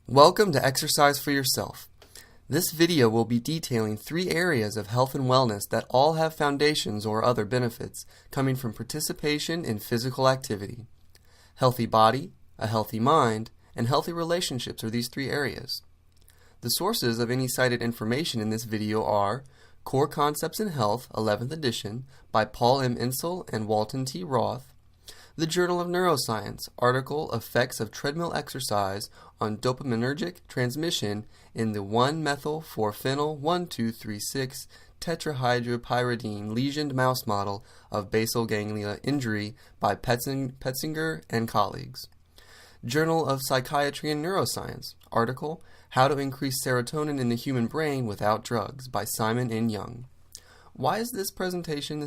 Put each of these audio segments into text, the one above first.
Welcome to Exercise for Yourself. This video will be detailing 3 areas of health and wellness that all have foundations or other benefits coming from participation in physical activity. Healthy body, a healthy mind, and healthy relationships are these 3 areas. The sources of any cited information in this video are Core Concepts in Health, 11th edition, by Paul M. Insel and Walton T. Roth, the Journal of Neuroscience, article Effects of Treadmill Exercise on Dopaminergic Transmission in the 1-methyl-4-phenyl-1,2,3,6 tetrahydropyridine lesioned mouse model of basal ganglia injury by Petzinger and colleagues. Journal of Psychiatry and Neuroscience, article How to Increase Serotonin in the Human Brain Without Drugs by Simon N. Young. Why is this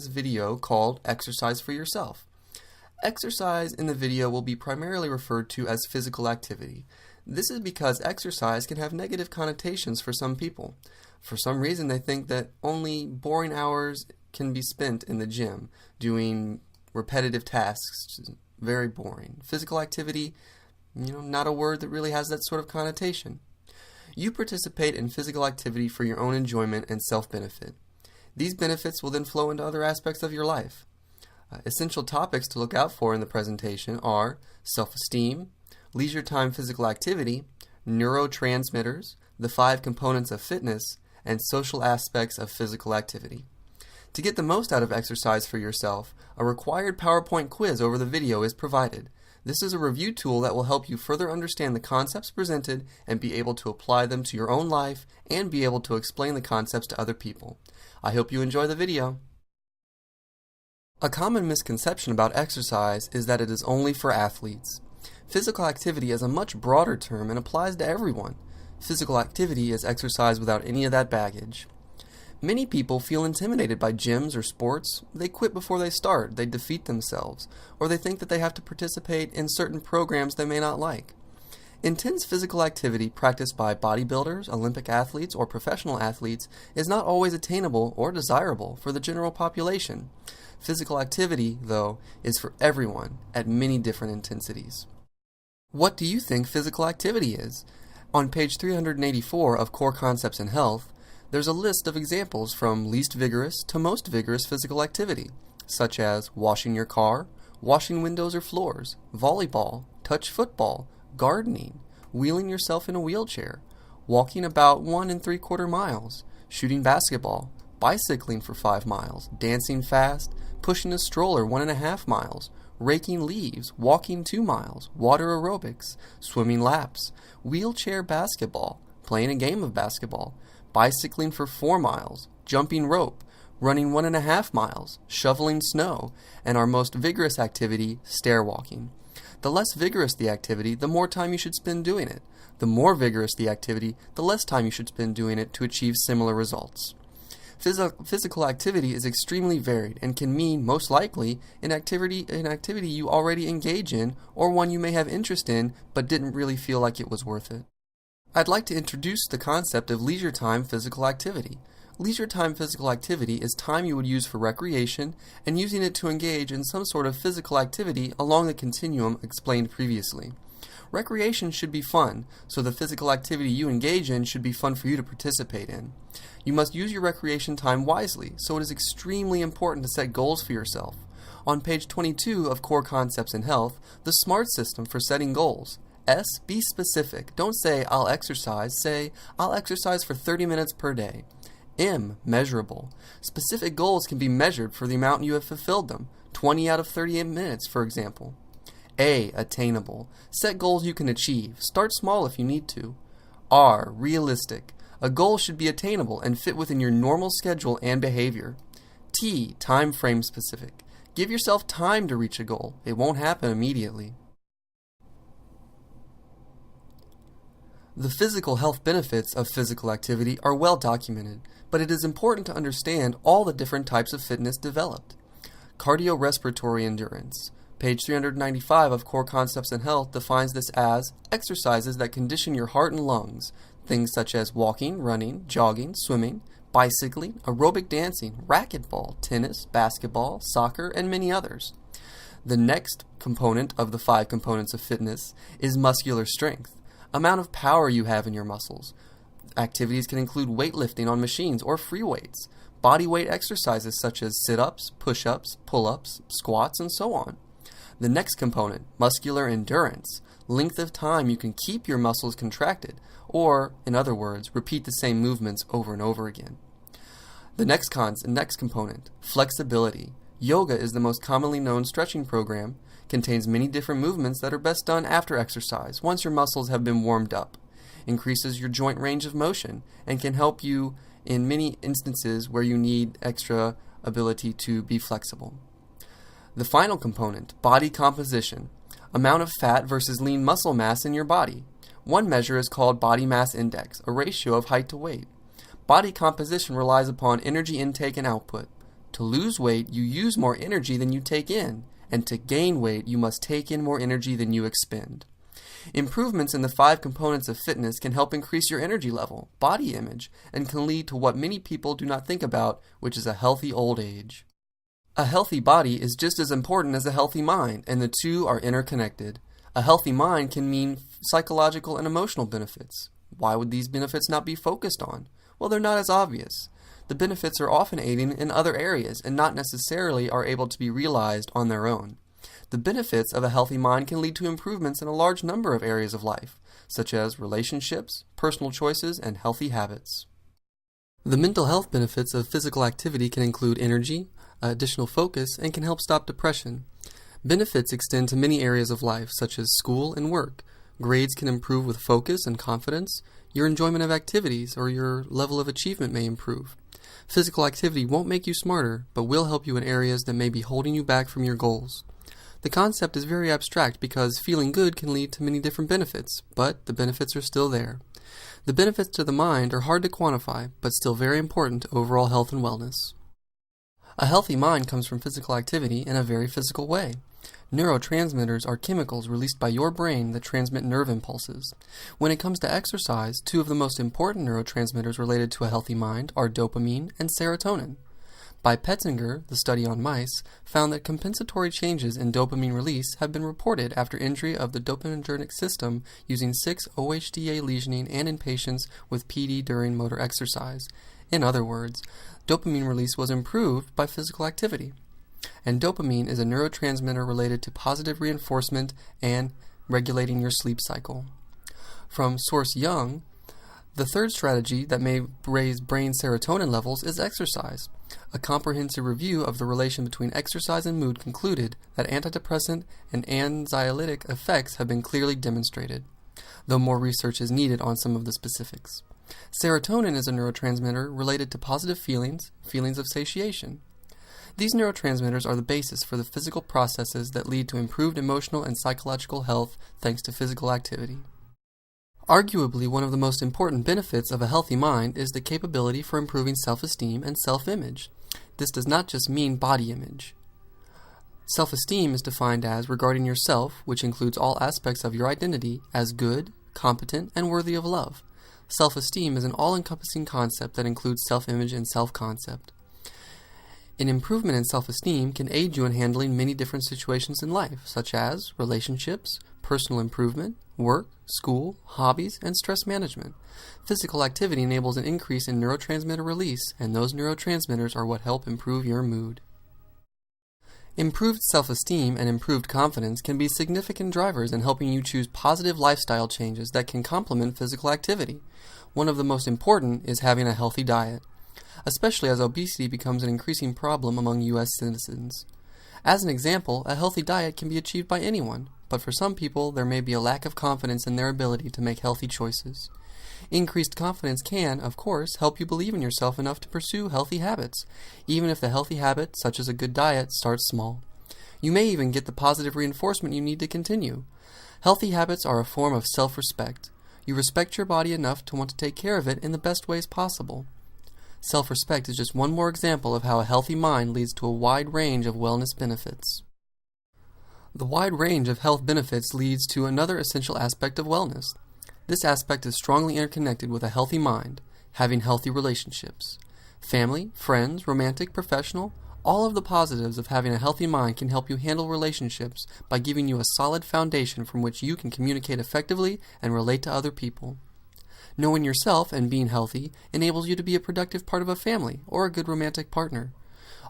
video called Exercise for Yourself? Exercise in the video will be primarily referred to as physical activity. This is because exercise can have negative connotations for some people. For some reason, they think that only boring hours can be spent in the gym, doing repetitive tasks, very boring. Physical activity, not a word that really has that sort of connotation. You participate in physical activity for your own enjoyment and self-benefit. These benefits will then flow into other aspects of your life. Essential topics to look out for in the presentation are self-esteem, leisure time physical activity, neurotransmitters, the 5 components of fitness, and social aspects of physical activity. To get the most out of exercise for yourself, a required PowerPoint quiz over the video is provided. This is a review tool that will help you further understand the concepts presented and be able to apply them to your own life and be able to explain the concepts to other people. I hope you enjoy the video. A common misconception about exercise is that it is only for athletes. Physical activity is a much broader term and applies to everyone. Physical activity is exercise without any of that baggage. Many people feel intimidated by gyms or sports. They quit before they start, they defeat themselves, or they think that they have to participate in certain programs they may not like. Intense physical activity practiced by bodybuilders, Olympic athletes, or professional athletes is not always attainable or desirable for the general population. Physical activity, though, is for everyone at many different intensities. What do you think physical activity is? On page 384 of Core Concepts in Health, there's a list of examples from least vigorous to most vigorous physical activity, such as washing your car, washing windows or floors, volleyball, touch football, gardening, wheeling yourself in a wheelchair, walking about 1 3/4 miles, shooting basketball, bicycling for 5 miles, dancing fast, pushing a stroller 1.5 miles, raking leaves, walking 2 miles, water aerobics, swimming laps, wheelchair basketball, playing a game of basketball, bicycling for 4 miles, jumping rope, running 1.5 miles, shoveling snow, and our most vigorous activity, stair walking. The less vigorous the activity, the more time you should spend doing it. The more vigorous the activity, the less time you should spend doing it to achieve similar results. Physical activity is extremely varied and can mean, most likely, an activity you already engage in or one you may have interest in but didn't really feel like it was worth it. I'd like to introduce the concept of leisure time physical activity. Leisure time physical activity is time you would use for recreation and using it to engage in some sort of physical activity along the continuum explained previously. Recreation should be fun, so the physical activity you engage in should be fun for you to participate in. You must use your recreation time wisely, so it is extremely important to set goals for yourself. On page 22 of Core Concepts in Health, the SMART system for setting goals. S, be specific. Don't say, I'll exercise. Say, I'll exercise for 30 minutes per day. M, measurable. Specific goals can be measured for the amount you have fulfilled them. 20 out of 30 minutes, for example. A, attainable. Set goals you can achieve. Start small if you need to. R, realistic. A goal should be attainable and fit within your normal schedule and behavior. T, time frame specific. Give yourself time to reach a goal. It won't happen immediately. The physical health benefits of physical activity are well documented, but it is important to understand all the different types of fitness developed. Cardiorespiratory endurance. Page 395 of Core Concepts in Health defines this as exercises that condition your heart and lungs, things such as walking, running, jogging, swimming, bicycling, aerobic dancing, racquetball, tennis, basketball, soccer, and many others. The next component of the 5 components of fitness is muscular strength. amount of power you have in your muscles. Activities can include weightlifting on machines or free weights, body weight exercises such as sit-ups, push-ups, pull-ups, squats, and so on. The next component, muscular endurance, length of time you can keep your muscles contracted, or, in other words, repeat the same movements over and over again. The next component, flexibility. Yoga is the most commonly known stretching program, contains many different movements that are best done after exercise, once your muscles have been warmed up, increases your joint range of motion, and can help you in many instances where you need extra ability to be flexible. The final component, body composition, amount of fat versus lean muscle mass in your body. One measure is called body mass index, a ratio of height to weight. Body composition relies upon energy intake and output. To lose weight, you use more energy than you take in, and to gain weight, you must take in more energy than you expend. Improvements in the 5 components of fitness can help increase your energy level, body image, and can lead to what many people do not think about, which is a healthy old age. A healthy body is just as important as a healthy mind, and the two are interconnected. A healthy mind can mean psychological and emotional benefits. Why would these benefits not be focused on? Well, they're not as obvious. The benefits are often aiding in other areas and not necessarily are able to be realized on their own. The benefits of a healthy mind can lead to improvements in a large number of areas of life, such as relationships, personal choices, and healthy habits. The mental health benefits of physical activity can include energy, additional focus, and can help stop depression. Benefits extend to many areas of life, such as school and work. Grades can improve with focus and confidence. Your enjoyment of activities or your level of achievement may improve. Physical activity won't make you smarter, but will help you in areas that may be holding you back from your goals. The concept is very abstract because feeling good can lead to many different benefits, but the benefits are still there. The benefits to the mind are hard to quantify, but still very important to overall health and wellness. A healthy mind comes from physical activity in a very physical way. Neurotransmitters are chemicals released by your brain that transmit nerve impulses. When it comes to exercise, 2 of the most important neurotransmitters related to a healthy mind are dopamine and serotonin. By Petzinger, the study on mice found that compensatory changes in dopamine release have been reported after injury of the dopaminergic system using 6-OHDA lesioning and in patients with PD during motor exercise. In other words, dopamine release was improved by physical activity. And dopamine is a neurotransmitter related to positive reinforcement and regulating your sleep cycle. From Source Young, the third strategy that may raise brain serotonin levels is exercise. A comprehensive review of the relation between exercise and mood concluded that antidepressant and anxiolytic effects have been clearly demonstrated, though more research is needed on some of the specifics. Serotonin is a neurotransmitter related to positive feelings of satiation. These neurotransmitters are the basis for the physical processes that lead to improved emotional and psychological health thanks to physical activity. Arguably, one of the most important benefits of a healthy mind is the capability for improving self-esteem and self-image. This does not just mean body image. Self-esteem is defined as regarding yourself, which includes all aspects of your identity, as good, competent, and worthy of love. Self-esteem is an all-encompassing concept that includes self-image and self-concept. An improvement in self-esteem can aid you in handling many different situations in life, such as relationships, personal improvement, work, school, hobbies, and stress management. Physical activity enables an increase in neurotransmitter release, and those neurotransmitters are what help improve your mood. Improved self-esteem and improved confidence can be significant drivers in helping you choose positive lifestyle changes that can complement physical activity. One of the most important is having a healthy diet, especially as obesity becomes an increasing problem among U.S. citizens. As an example, a healthy diet can be achieved by anyone, but for some people there may be a lack of confidence in their ability to make healthy choices. Increased confidence can, of course, help you believe in yourself enough to pursue healthy habits, even if the healthy habit, such as a good diet, starts small. You may even get the positive reinforcement you need to continue. Healthy habits are a form of self-respect. You respect your body enough to want to take care of it in the best ways possible. Self-respect is just one more example of how a healthy mind leads to a wide range of wellness benefits. The wide range of health benefits leads to another essential aspect of wellness. This aspect is strongly interconnected with a healthy mind, having healthy relationships. Family, friends, romantic, professional, All of the positives of having a healthy mind can help you handle relationships by giving you a solid foundation from which you can communicate effectively and relate to other people. Knowing yourself and being healthy enables you to be a productive part of a family or a good romantic partner.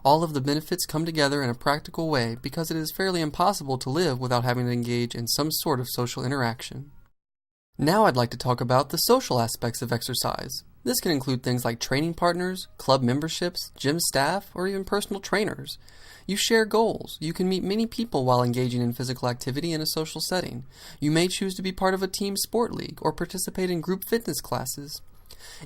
All of the benefits come together in a practical way because it is fairly impossible to live without having to engage in some sort of social interaction. Now I'd like to talk about the social aspects of exercise. This can include things like training partners, club memberships, gym staff, or even personal trainers. You share goals. You can meet many people while engaging in physical activity in a social setting. You may choose to be part of a team sport league or participate in group fitness classes.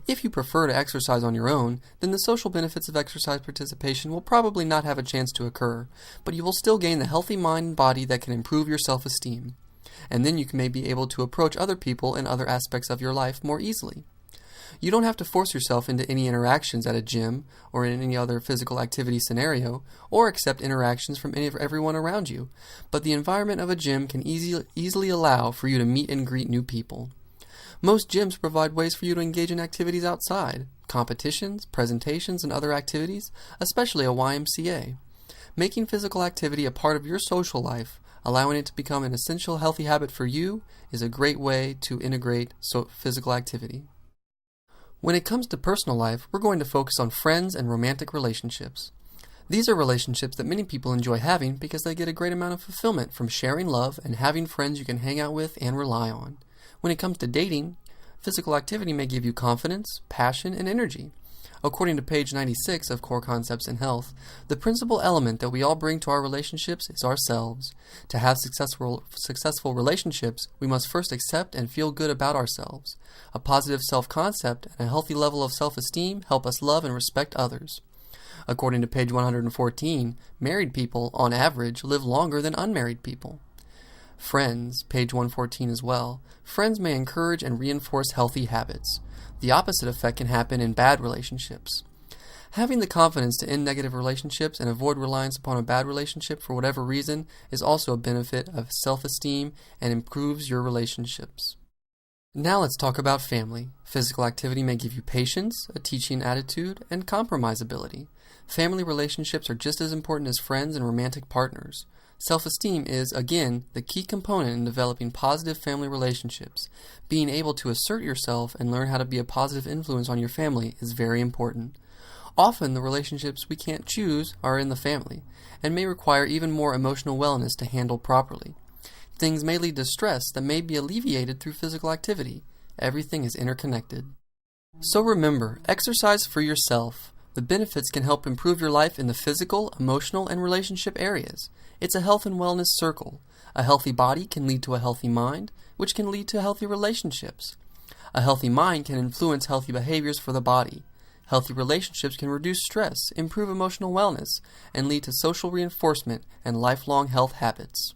If you prefer to exercise on your own, then the social benefits of exercise participation will probably not have a chance to occur, but you will still gain the healthy mind and body that can improve your self-esteem. And then you may be able to approach other people in other aspects of your life more easily. You don't have to force yourself into any interactions at a gym or in any other physical activity scenario, or accept interactions from everyone around you, but the environment of a gym can easily allow for you to meet and greet new people. Most gyms provide ways for you to engage in activities outside, competitions, presentations, and other activities, especially a YMCA. Making physical activity a part of your social life, allowing it to become an essential healthy habit for you, is a great way to integrate physical activity. When it comes to personal life, we're going to focus on friends and romantic relationships. These are relationships that many people enjoy having because they get a great amount of fulfillment from sharing love and having friends you can hang out with and rely on. When it comes to dating, physical activity may give you confidence, passion, and energy. According to page 96 of Core Concepts in Health, the principal element that we all bring to our relationships is ourselves. To have successful relationships, we must first accept and feel good about ourselves. A positive self-concept and a healthy level of self-esteem help us love and respect others. According to page 114, married people, on average, live longer than unmarried people. Friends, page 114 as well. Friends may encourage and reinforce healthy habits. The opposite effect can happen in bad relationships. Having the confidence to end negative relationships and avoid reliance upon a bad relationship for whatever reason is also a benefit of self-esteem and improves your relationships. Now let's talk about family. Physical activity may give you patience, a teaching attitude, and compromise ability. Family relationships are just as important as friends and romantic partners. Self-esteem is, again, the key component in developing positive family relationships. Being able to assert yourself and learn how to be a positive influence on your family is very important. Often the relationships we can't choose are in the family, and may require even more emotional wellness to handle properly. Things may lead to stress that may be alleviated through physical activity. Everything is interconnected. So remember, exercise for yourself. The benefits can help improve your life in the physical, emotional, and relationship areas. It's a health and wellness circle. A healthy body can lead to a healthy mind, which can lead to healthy relationships. A healthy mind can influence healthy behaviors for the body. Healthy relationships can reduce stress, improve emotional wellness, and lead to social reinforcement and lifelong health habits.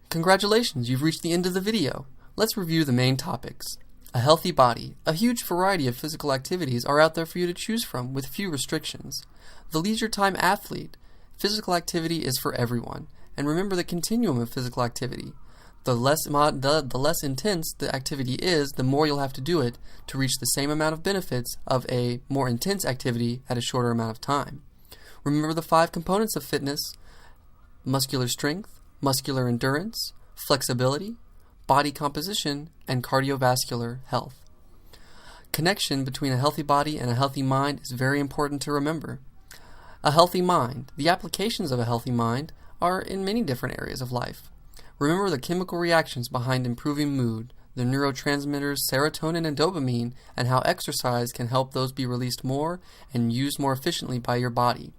Congratulations, you've reached the end of the video. Let's review the main topics. A healthy body. A huge variety of physical activities are out there for you to choose from with few restrictions. The leisure time athlete. Physical activity is for everyone. And remember the continuum of physical activity. The less intense the activity is, the more you'll have to do it to reach the same amount of benefits of a more intense activity at a shorter amount of time. Remember the 5 components of fitness: muscular strength, muscular endurance, flexibility, body composition, and cardiovascular health. Connection between a healthy body and a healthy mind is very important to remember. A healthy mind. The applications of a healthy mind are in many different areas of life. Remember the chemical reactions behind improving mood, the neurotransmitters serotonin and dopamine, and how exercise can help those be released more and used more efficiently by your body.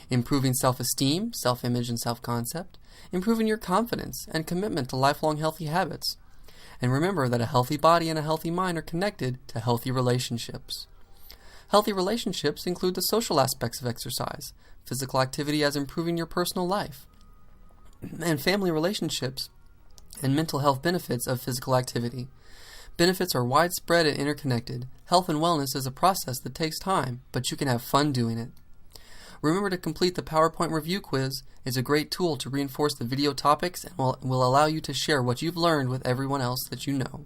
Improving self-esteem, self-image, and self-concept. Improving your confidence and commitment to lifelong healthy habits. And remember that a healthy body and a healthy mind are connected to healthy relationships. Healthy relationships include the social aspects of exercise, physical activity as improving your personal life, and family relationships and mental health benefits of physical activity. Benefits are widespread and interconnected. Health and wellness is a process that takes time, but you can have fun doing it. Remember to complete the PowerPoint review quiz. It's a great tool to reinforce the video topics and will allow you to share what you've learned with everyone else that you know.